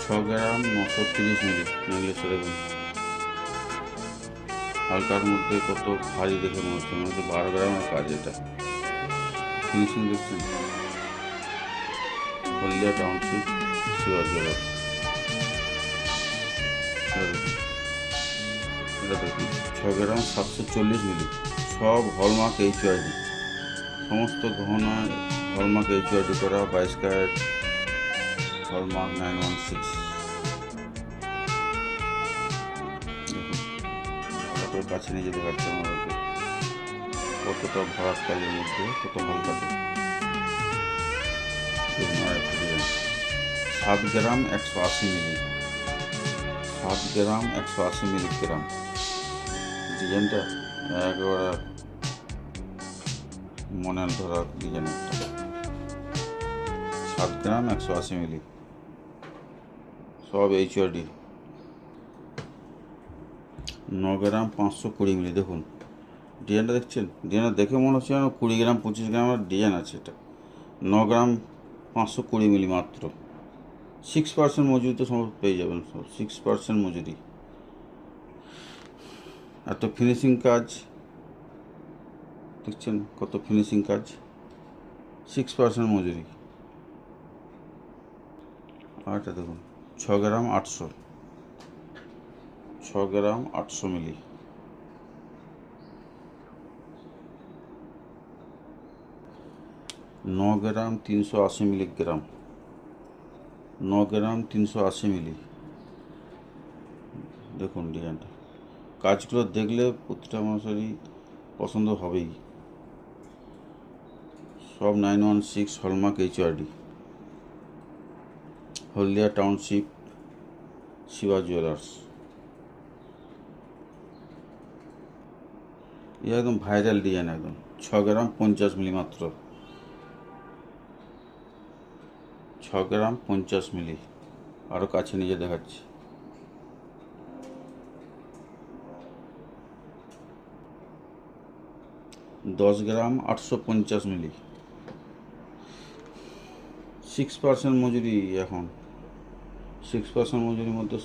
গ্রাম 930 মিলি নেকলেসটা দেখুন, হালকার মধ্যে কত ভারী দেখে মনে হচ্ছে, 12 গ্রামের কাজ। এটা ফিনিশিং দেখছেন, হলদিয়া টাউনশিপ, শিবা জুয়েলার্স। এটা দেখুন 6 গ্রাম 740 মিলি, সব হলমার্ক HYD, সমস্ত গহনা হলমার্ক HYD করা, 22 ক্যারেট হলমার্ক 916। দেখুন ভালো কাছে নিয়ে যেতে পারছে আমাদেরকে, কতটা ভরাট কাজের মধ্যে কত হালকাতে। 7 গ্রাম 180 মিলি, 7 গ্রাম 180 মিলিগ্রাম। ডিজাইনটা একেবারে মনের ধরা ডিজাইন একটা। 7 গ্রাম 180 মিলি, সব HYD। 9 গ্রাম 520 মিলি, দেখুন ডিজাইনটা দেখছেন, ডিজাইনটা দেখে মনে হচ্ছে যেন 20 গ্রাম 25 গ্রামের ডিজাইন আছে। এটা 9 গ্রাম 520 মিলি মাত্র। 6% মজুরিতে সমস্ত পেয়ে যাবেন, সব 6% মজুরি। এত ফিনিশিং কাজ দেখছেন, কত ফিনিশিং কাজ, 6% মজুরি। আর এটা দেখুন 6 গ্রাম 800, 6 গ্রাম 800 মিলি। 9 গ্রাম 380 মিলিগ্রাম, 9 গ্রাম 380 মিলি। দেখুন ডিজাইনটা, কাজগুলো দেখলে প্রতিটা মানুষেরই পছন্দ হবেই। সব 916 হলমার্ক HYD, হলদিয়া টাউনশিপ, শিবা জুয়েলার্স। এই একদম ভাইরাল ডিজাইন, একদম 6 গ্রাম 50 মিলি মাত্র, 6 গ্রাম 50 মিলি। আরও কাছে নিয়ে দেখাচ্ছি, 10 গ্রাম 850 মিলি। 6% মজুরি এখন, 6% মজুরির মধ্যে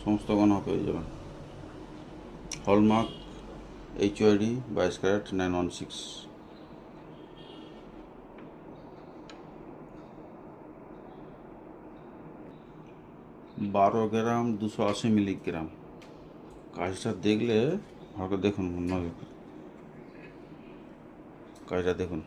সমস্ত গহনা পেয়ে যাবেন। Hallmark HYD 22 carat 916। 12 gram 280 milligram. কাজটা দেখলে ভালো দেখুন, কাজটা দেখুন।